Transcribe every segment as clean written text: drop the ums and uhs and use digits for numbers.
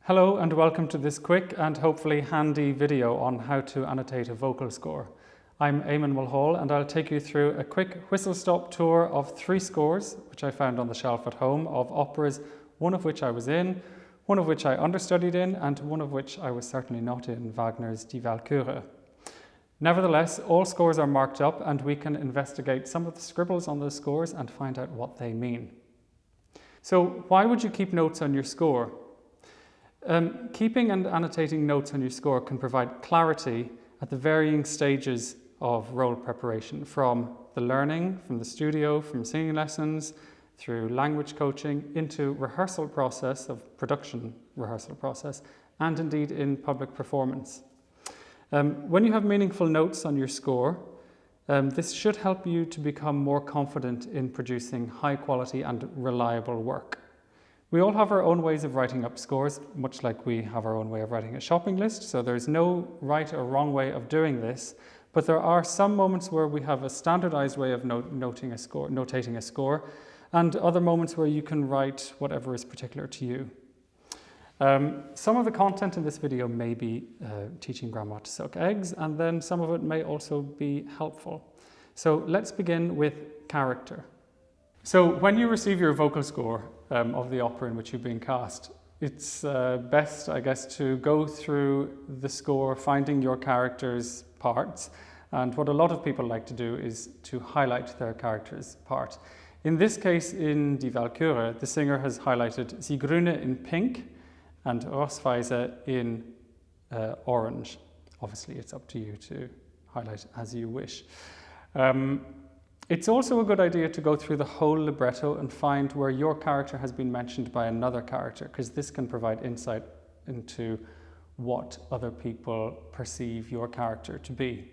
Hello and welcome to this quick and hopefully handy video on how to annotate a vocal score. I'm Eamon Mulhall and I'll take you through a quick whistle-stop tour of 3 scores which I found on the shelf at home of operas, one of which I was in, one of which I understudied in and one of which I was certainly not in, Wagner's Die. Nevertheless, all scores are marked up and we can investigate some of the scribbles on those scores and find out what they mean. So why would you keep notes on your score? Keeping and annotating notes on your score can provide clarity at the varying stages of role preparation, from the learning, from the studio, from singing lessons, through language coaching, into rehearsal process of production rehearsal process, and indeed in public performance. When you have meaningful notes on your score, this should help you to become more confident in producing high quality and reliable work. We all have our own ways of writing up scores, much like we have our own way of writing a shopping list, so there's no right or wrong way of doing this, but there are some moments where we have a standardized way of notating a score, and other moments where you can write whatever is particular to you. Some of the content in this video may be teaching grandma to suck eggs, and then some of it may also be helpful. So let's begin with character. So when you receive your vocal score of the opera in which you've been cast, it's best, I guess, to go through the score, finding your character's parts. And what a lot of people like to do is to highlight their character's part. In this case, in Die, the singer has highlighted Sie Grüne in pink and Rosweise in orange. Obviously, it's up to you to highlight as you wish. It's also a good idea to go through the whole libretto and find where your character has been mentioned by another character, because this can provide insight into what other people perceive your character to be.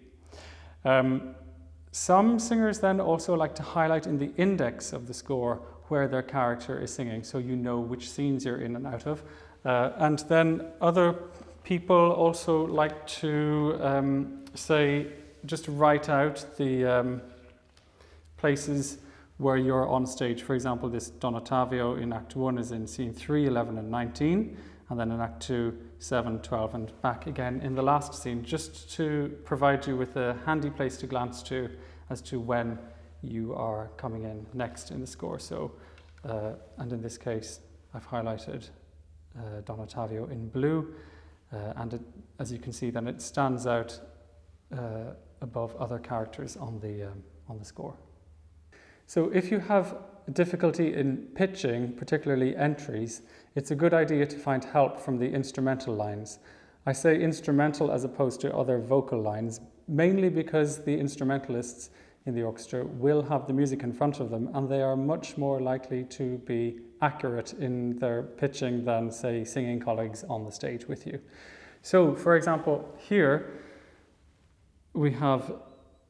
Some singers then also like to highlight in the index of the score where their character is singing, so you know which scenes you're in and out of. And then other people also like to just write out the places where you're on stage. For example, this Don Ottavio in Act 1 is in scene 3, 11 and 19, and then in Act 2, 7, 12 and back again in the last scene, just to provide you with a handy place to glance to as to when you are coming in next in the score. So, and in this case, I've highlighted Don Ottavio in blue, and as you can see, then it stands out above other characters on the score. So if you have difficulty in pitching, particularly entries, it's a good idea to find help from the instrumental lines. I say instrumental as opposed to other vocal lines, mainly because the instrumentalists in the orchestra will have the music in front of them and they are much more likely to be accurate in their pitching than, say, singing colleagues on the stage with you. So, for example, here we have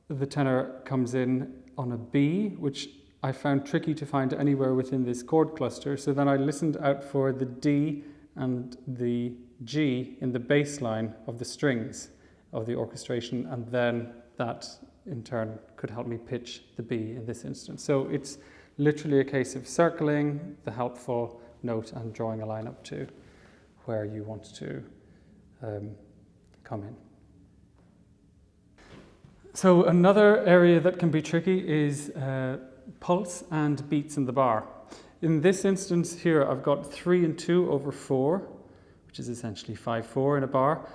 the tenor comes in on a B, which I found tricky to find anywhere within this chord cluster. So then I listened out for the D and the G in the bass line of the strings of the orchestration, and then that in turn could help me pitch the B in this instance. So it's literally a case of circling the helpful note and drawing a line up to where you want to come in. So another area that can be tricky is pulse and beats in the bar. In this instance here, I've got 3 and 2 over 4, which is essentially 5/4 in a bar.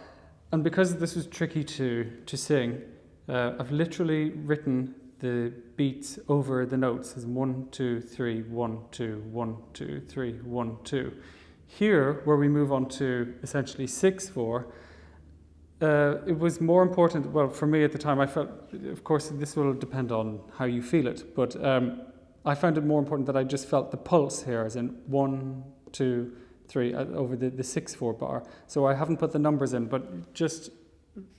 And because this was tricky to sing, I've literally written the beats over the notes as 1, 2, 3, 1, 2, 1, 2, 3, 1, 2. Here, where we move on to essentially 6/4, it was more important, well, for me at the time, I felt, of course, this will depend on how you feel it, but I found it more important that I just felt the pulse here, as in 1, 2, 3, over the 6/4 bar. So I haven't put the numbers in, but just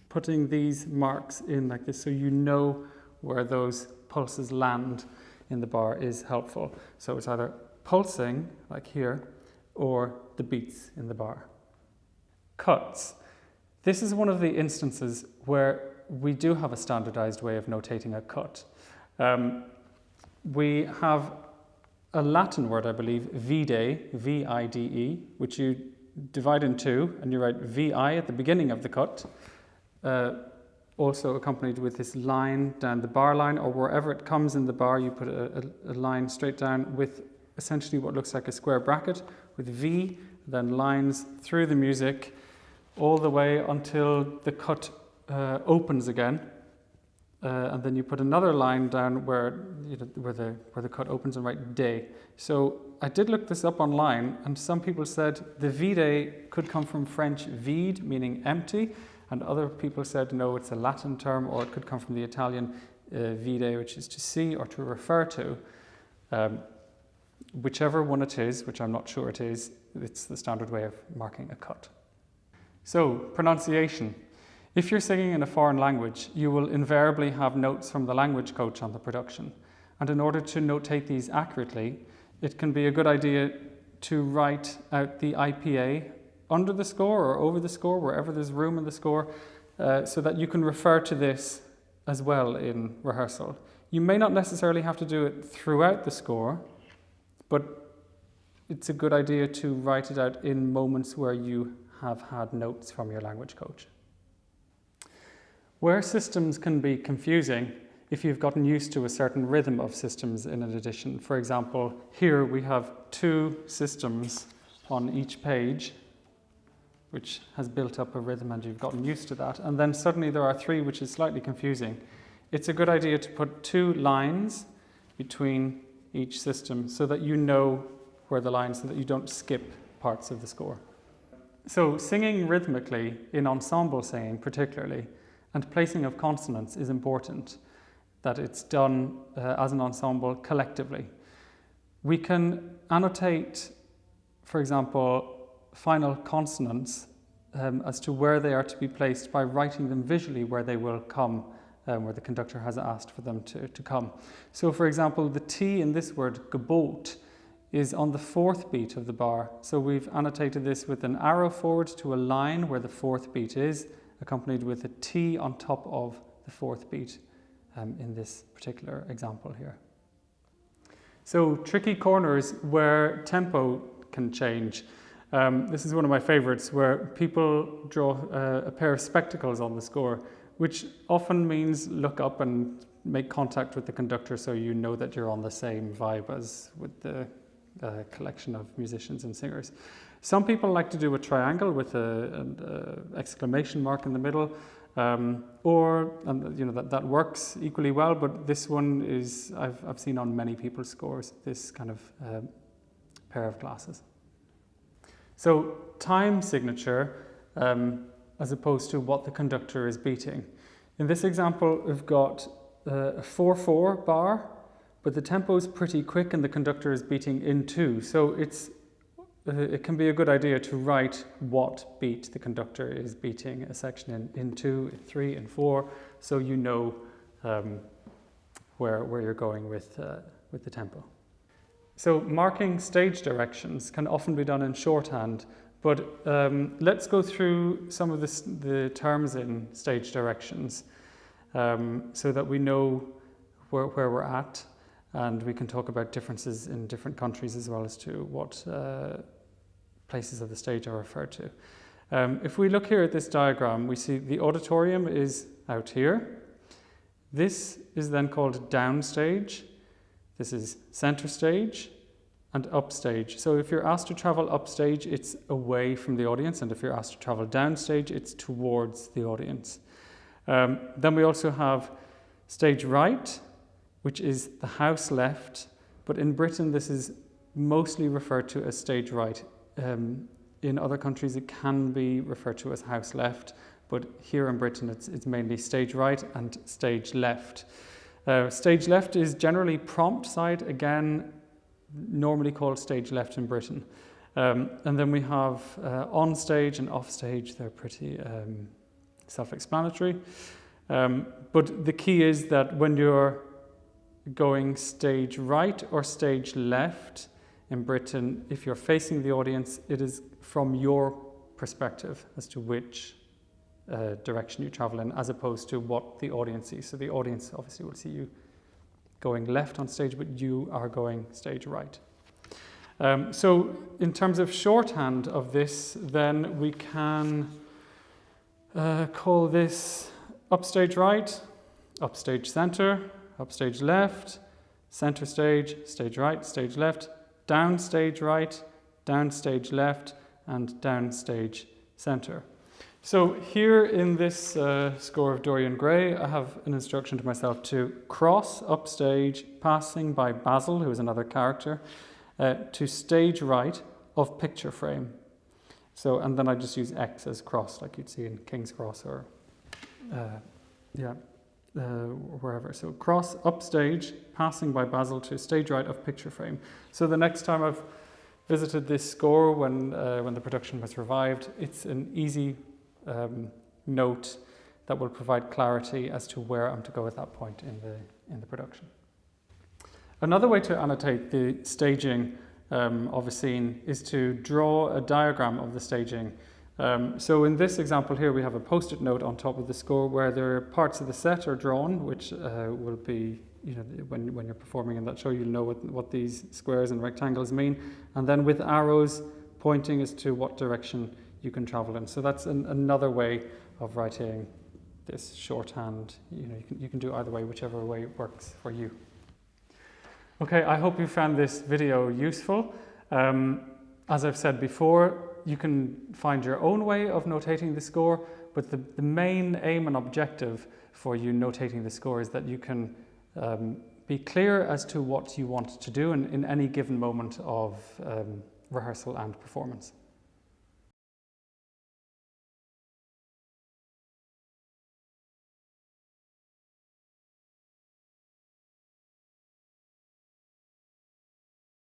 putting these marks in like this so you know where those pulses land in the bar is helpful. So it's either pulsing, like here, or the beats in the bar. Cuts. This is one of the instances where we do have a standardized way of notating a cut. We have a Latin word, I believe, vide, V-I-D-E, which you divide in two and you write VI at the beginning of the cut, also accompanied with this line down the bar line, or wherever it comes in the bar, you put a line straight down with essentially what looks like a square bracket with V, then lines through the music all the way until the cut opens again. And then you put another line down where the cut opens and write day. So I did look this up online, and some people said the vide could come from French vide, meaning empty, and other people said no, it's a Latin term, or it could come from the Italian vide, which is to see or to refer to. Whichever one it is, which I'm not sure it is, it's the standard way of marking a cut. So, pronunciation. If you're singing in a foreign language, you will invariably have notes from the language coach on the production. And in order to notate these accurately, it can be a good idea to write out the IPA under the score or over the score, wherever there's room in the score, so that you can refer to this as well in rehearsal. You may not necessarily have to do it throughout the score, but it's a good idea to write it out in moments where you have had notes from your language coach. Where systems can be confusing, if you've gotten used to a certain rhythm of systems in an edition. For example, here we have 2 systems on each page, which has built up a rhythm and you've gotten used to that. And then suddenly there are 3, which is slightly confusing. It's a good idea to put 2 lines between each system so that you know where the lines, so that you don't skip parts of the score. So singing rhythmically, in ensemble singing particularly, and placing of consonants is important, that it's done as an ensemble collectively. We can annotate, for example, final consonants as to where they are to be placed by writing them visually where they will come, where the conductor has asked for them to come. So for example, the T in this word, Gebot, is on the 4th beat of the bar. So we've annotated this with an arrow forward to a line where the 4th beat is, accompanied with a T on top of the 4th beat in this particular example here. So tricky corners where tempo can change. This is one of my favorites, where people draw a pair of spectacles on the score, which often means look up and make contact with the conductor so you know that you're on the same vibe as with the collection of musicians and singers. Some people like to do a triangle with an exclamation mark in the middle, that works equally well, but this one is, I've seen on many people's scores, this kind of pair of glasses. So time signature, as opposed to what the conductor is beating. In this example, we've got a 4/4 bar, but the tempo is pretty quick and the conductor is beating in 2. So it can be a good idea to write what beat the conductor is beating a section in 2, in 3, and 4, so you know where you're going with the tempo. So marking stage directions can often be done in shorthand, but let's go through some of the terms in stage directions so that we know where we're at, and we can talk about differences in different countries as well as to what places of the stage are referred to. If we look here at this diagram, we see the auditorium is out here. This is then called downstage. This is center stage and upstage. So if you're asked to travel upstage, it's away from the audience, and if you're asked to travel downstage, it's towards the audience. Then we also have stage right, which is the house left, but in Britain this is mostly referred to as stage right. In other countries it can be referred to as house left, but here in Britain it's mainly stage right and stage left. Stage left is generally prompt side, again normally called stage left in Britain. And then we have on stage and off stage. They're pretty self-explanatory. But the key is that when you're going stage right or stage left in Britain, if you're facing the audience, it is from your perspective as to which direction you travel in, as opposed to what the audience sees. So the audience obviously will see you going left on stage, but you are going stage right. So in terms of shorthand of this, then we can call this upstage right, upstage center, upstage left, center stage, stage right, stage left, downstage right, downstage left, and downstage center. So here in this score of Dorian Gray, I have an instruction to myself to cross upstage, passing by Basil, who is another character, to stage right of picture frame. So, and then I just use X as cross, like you'd see in King's Cross or wherever. So cross upstage, passing by Basil to stage right of picture frame. So the next time I've visited this score when the production was revived, it's an easy note that will provide clarity as to where I'm to go at that point in the production. Another way to annotate the staging of a scene is to draw a diagram of the staging. So in this example here, we have a post-it note on top of the score where there are parts of the set are drawn, which will be, when you're performing in that show, you'll know what these squares and rectangles mean. And then with arrows pointing as to what direction you can travel in. So that's another way of writing this shorthand. You can do either way, whichever way works for you. Okay, I hope you found this video useful. As I've said before, you can find your own way of notating the score, but the main aim and objective for you notating the score is that you can be clear as to what you want to do in any given moment of rehearsal and performance.